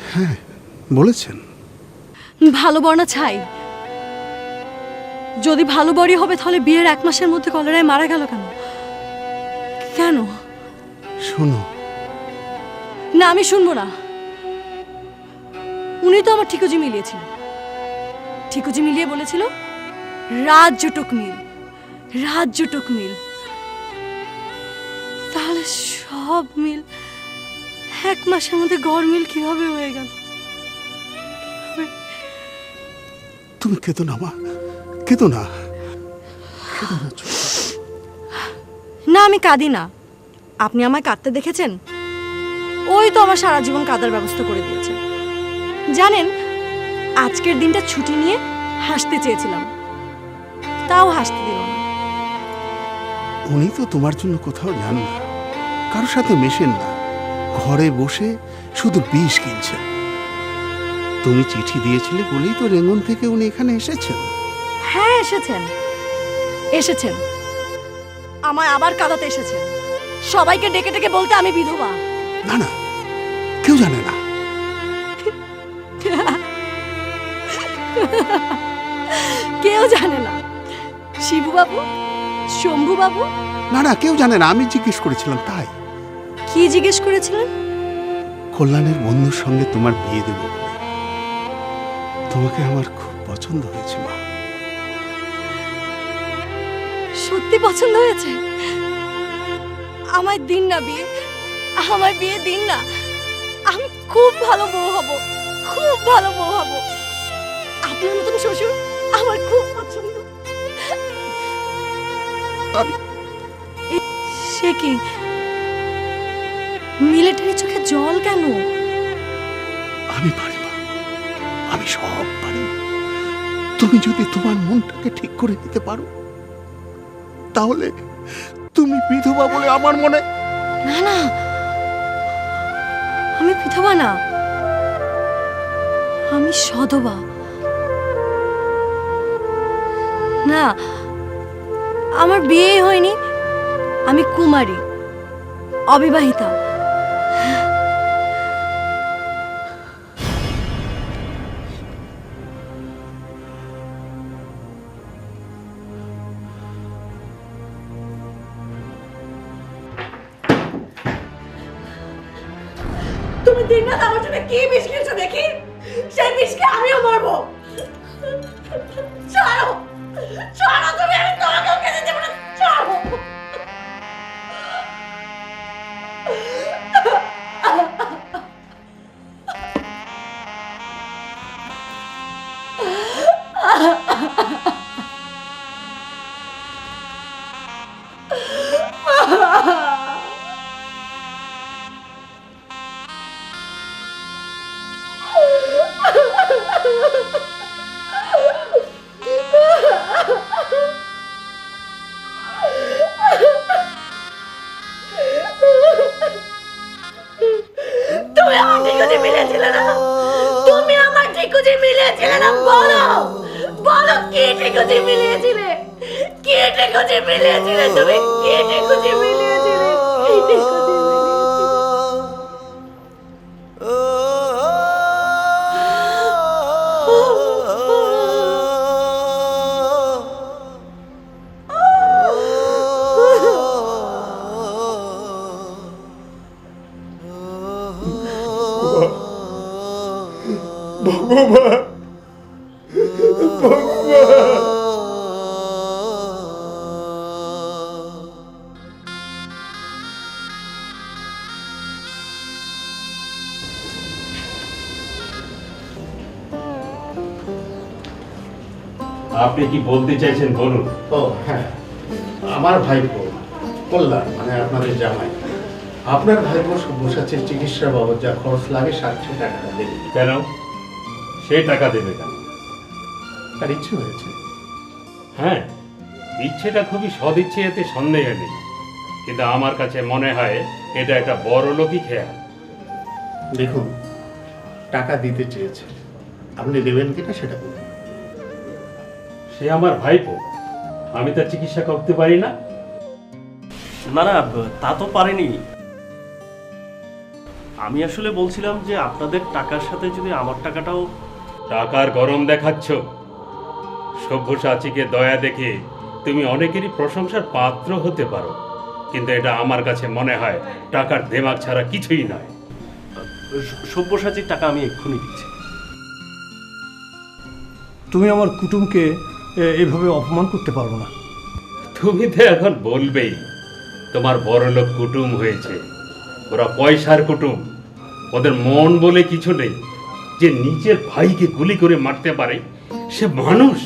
J: হ্যাঁ বলেছেন।
E: ভালো বর না ছাই? যদি ভালো বরই হবে তাহলে বিয়ের 1 মাসের মধ্যে কলেরায় মারা গেল কেন? কেন?
J: শোনো।
E: না, আমি শুনবো না। উনি তো আমার ঠিকুজি মিলিয়েছিল। ঠিকুজি মিলিয়ে বলেছিল রাজ্যটুক মিল, রাজ্যটুক মিল। তাহলে সব মিল 1 মাসের মধ্যে গড় মিল কিভাবে হয়ে গেল?
J: তুমি কেঁদো না মা, কেঁদো না।
E: না, আমি কাঁদি না। আপনি আমায় কাঁদতে দেখেছেন? ওই তো আমার সারা জীবন কাঁদার ব্যবস্থা করে দিয়েছে। জানেন, আজকের দিনটা ছুটি নিয়ে হাসতে চেয়েছিলাম, তাও হাসতে দিল না।
J: উনি তো তোমার জন্য কোথাও যান না, কারোর সাথে মেশেন না, ঘরে বসে শুধু বিষ কিনছেন। তুমি চিঠি দিয়েছিলে বলেই তো রেঙ্গুন থেকে উনি এখানে এসেছেন।
E: হ্যাঁ এসেছেন, এসেছেন। আমায় আবার কাঁদাতে এসেছেন, সবাইকে ডেকে ডেকে বলতে আমি বিধবা।
J: না না, কেউ জানে না।
E: কেউ জানে না? শিবু বাবু, শম্ভু বাবু?
J: না না, কেউ জানে না। আমি জিজ্ঞেস করেছিলাম তাই।
E: কি জিজ্ঞেস করেছিলেন?
J: কল্যাণের বন্ধুর সঙ্গে তোমার বিয়ে দেব বলে। তোমাকে আমার খুব পছন্দ হয়েছে মা।
E: সত্যি পছন্দ হয়েছে? আমায় দিন না বিয়ে, আমায় বিয়ে দিন না। আমি খুব ভালো বউ হব, খুব ভালো বউ হব। আপনার মতন শ্বশুর আমার খুব পছন্দ। সে কি মিলিটারি চোখে জল কেন?
J: আমি পারি মা, আমি সব পারি। তুমি যদি তোমার মনটাকে ঠিক করে নিতে পারো, তাহলে তুমি বিধবা বলে আমার মনে।
E: না না, আমি বিধবা না, আমি সধবা। না, আমার বিয়ে হয়নি, আমি কুমারী, অবিবাহিতা। তুমি দিনরাত আমার জন্য কি বিষ খেয়েছো দেখি? সেই বিষকে আমিও মরবো। ছাড়ো, ছাড়ো তুমি, আমি তোমাকেও খেতে দেবো না। ছাড়ো। তুমি আমার ঠিকুজি মিলিয়েছিলে না? তুমি আমার ঠিকুজি মিলিয়েছিলে না? বলো, বলো কি ঠিকুজি মিলিয়েছিলে? কি ঠিকুজি মিলিয়েছিলে? তুমি কি ঠিকুজি মিলিয়েছিলে? কি ঠিকুজি
A: ভগবান,
D: আপনি কি বলতে চাইছেন বলুন।
J: ও হ্যাঁ, আমার ভাইপো কল্যাণ মানে আপনাদের জামাই, আপনার ভাইপো সব্যসাচীর চিকিৎসা বাবদ যা খরচ লাগে 60 টাকা দেবে।
D: কেন সে টাকা দেবে কেন?
J: তার ইচ্ছে হয়েছে।
D: হ্যাঁ, ইচ্ছেটা খুবই সদিচ্ছে, এতে সন্দেহ নেই, কিন্তু আমার কাছে মনে হয় এটা একটা বড় লোকই খেয়াল।
J: দেখুন, টাকা দিতে চেয়েছে, আপনি দেবেন কিনা সেটা বলুন।
D: সে আমার ভাইপো, আমি তার চিকিৎসা করতে পারি না?
H: না না, তা তো পারেনি। আমি আসলে বলছিলাম যে আপনাদের টাকার সাথে যদি আমার টাকাটাও।
D: টাকার গরম দেখাচ্ছ। সব্যসাচীকে দয়া দেখে তুমি অনেকেরই প্রশংসার পাত্র হতে পারো, কিন্তু এটা আমার কাছে মনে হয় টাকার দেমাগ ছাড়া কিছুই নয়।
H: সব্যসাচীর টাকা আমি এক্ষুনি দিচ্ছি।
A: তুমি আমার কুটুমকে এভাবে অপমান করতে পারবো না।
D: তুমি তো এখন বলবেই তোমার বড়লোক কুটুম হয়েছে, ওরা পয়সার কুটুম, ওদের মন বলে কিছু নেই। যে নিজের ভাইকে গুলি করে মারতে পারে সে মানুষ?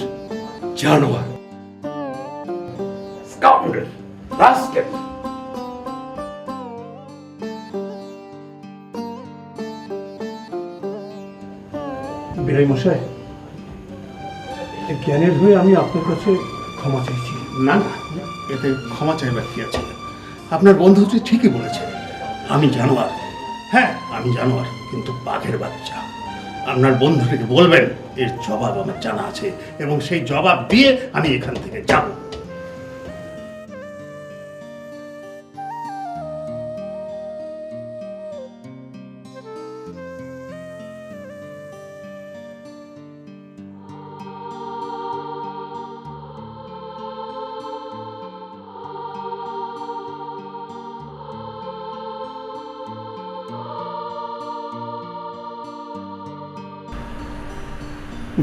D: জানোয়ার, স্কাউন্ডার, রাস্কেল।
A: বিরাই মশাই, জ্ঞানের হয়ে আমি আপনার কাছে ক্ষমা চাইছি।
J: না না, এতে ক্ষমা চাইবার কি আছে? আপনার বন্ধুটি ঠিকই বলেছে, আমি জানোয়ার। হ্যাঁ, আমি জানোয়ার, কিন্তু বাঘের বাচ্চা। আপনার বন্ধুটিকে বলবেন এর জবাব আমার জানা আছে, এবং সেই জবাব দিয়ে আমি এখান থেকে যাব।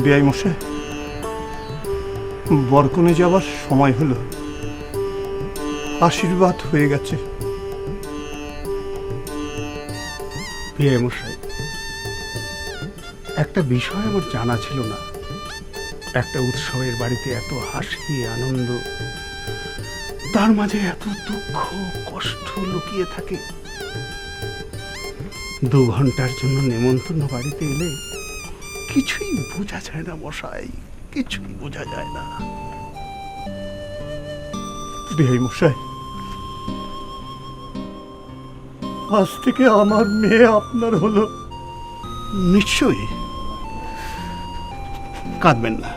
A: বিআই মশাই, বরকনে যাওয়ার সময় হলো, আশীর্বাদ হয়ে গেছে।
J: বিআই মশাই, একটা বিষয় আমার জানা ছিল না। একটা উৎসবের বাড়িতে এত হাসি আনন্দ, তার মাঝে এত দুঃখ কষ্ট লুকিয়ে থাকে। 2 ঘন্টার জন্য নেমন্তন্ন বাড়িতে এলে কিছুই বোঝা যায় না মশাই, কিছুই বোঝা যায় না।
A: বিআই মশাই, আজ থেকে আমার মেয়ে আপনার হলো।
J: নিশ্চয়ই, কাঁদবেন না।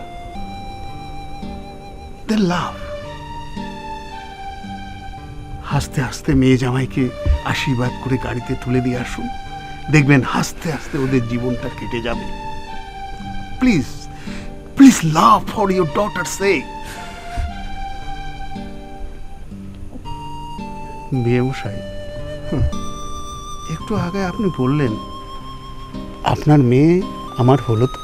J: লাভ হাসতে হাসতে মেয়ে জামাইকে আশীর্বাদ করে গাড়িতে তুলে দিয়ে আসুন, দেখবেন হাসতে হাসতে ওদের জীবনটা কেটে যাবে। Please please love for your daughter sake. বিয়ে মশাই, একটু আগে আপনি বললেন আপনার মেয়ে আমার হলো তো।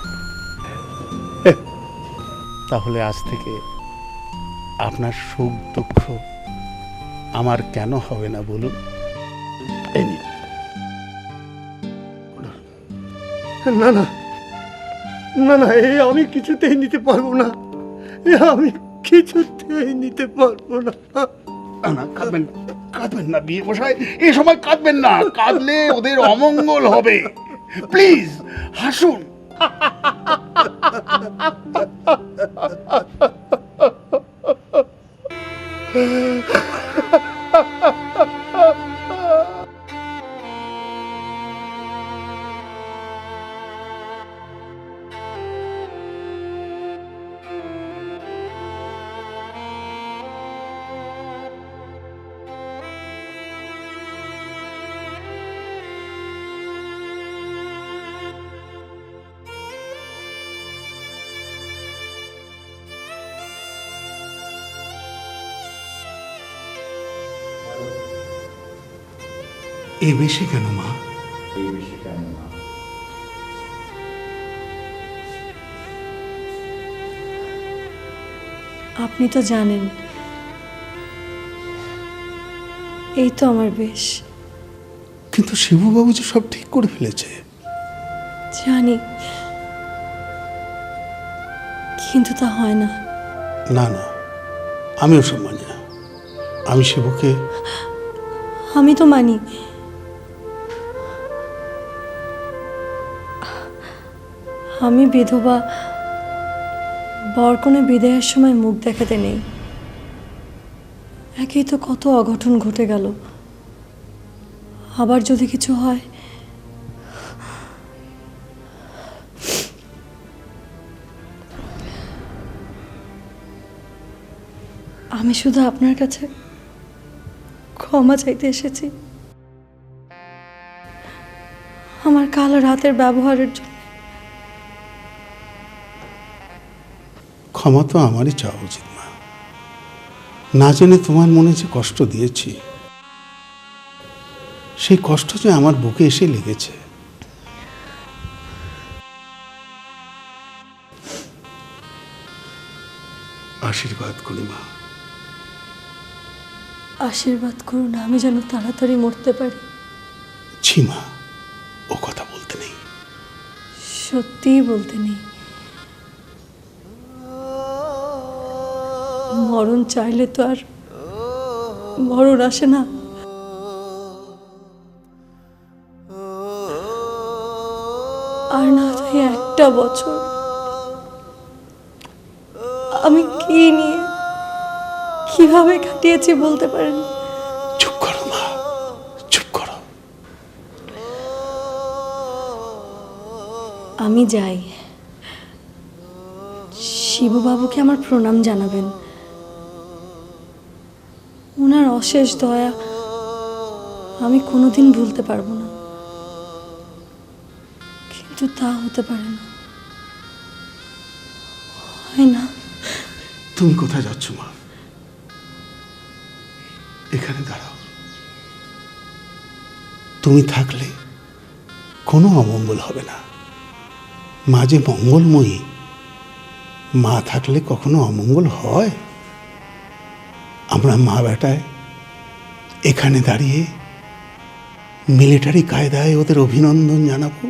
J: তাহলে আজ থেকে আপনার সুখ দুঃখ আমার কেন হবে না বলুন?
A: না না না না, এ আমি কিছুতেই নিতে পারবো না, এ আমি কিছুতেই নিতে পারবো না।
J: না, কাঁদবেন না বিয়ে মশাই, এই সময় কাঁদবেন না, কাঁদলে ওদের অমঙ্গল হবে। প্লিজ হাসুন। এই বেশি কেন মা?
O: এই বেশি কেন মা?
E: আপনি তো জানেন এই তো আমার বেশ।
J: কিন্তু শিবুবাবু যে সব ঠিক করে ফেলেছে।
E: জানি, কিন্তু তা হয় না।
J: না না, আমি ওসব মানি না। আমি শিবুকে।
E: আমি তো মানি। আমি বিধবা, বরকনে বিদায়ের সময় মুখ দেখাতে নেই। একেই তো কত অঘটন ঘটে গেল, আবার যদি কিছু হয়। আমি শুধু আপনার কাছে ক্ষমা চাইতে এসেছি আমার কাল রাতের ব্যবহারের জন্য।
J: ক্ষমা তো আমারই চাওয়া উচিত মা। না জেনে তোমার মনে যে কষ্ট দিয়েছি, সেই কষ্ট যে আমার বুকে এসে লেগেছে। আশীর্বাদ করি মা।
E: আশীর্বাদ করুন আমি যেন তাড়াতাড়ি মরতে পারি।
J: ছি মা, ও কথা বলতে নেই।
E: সত্যিই বলতে নেই। মরণ চাইলে তো আর মরণ আসে না। আর না তাই একটা বছর আমি কি নিয়ে কিভাবে কাটিয়েছি বলতে পারেন?
J: চুপ করো মা, চুপ করো।
E: আমি যাই। শিববাবুকে আমার প্রণাম জানাবেন। ওনার অশেষ দয়া আমি কোনোদিন ভুলতে পারবো না। কিন্তু তা হতে পারে না, হয় না।
J: তুমি কোথায় যাচ্ছ মা? এখানে দাঁড়াও। তুমি থাকলে কোনো অমঙ্গল হবে না। মা যে মঙ্গলময়ী, মা থাকলে কখনো অমঙ্গল হয়? আমরা মা বেটায় এখানে দাঁড়িয়ে মিলিটারি কায়দায় ওদের অভিনন্দন জানাবো।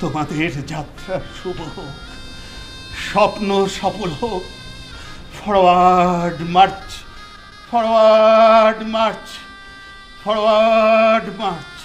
J: তোমাদের যাত্রা শুভ হোক, স্বপ্ন সফল হোক। Forward March, forward March, forward March.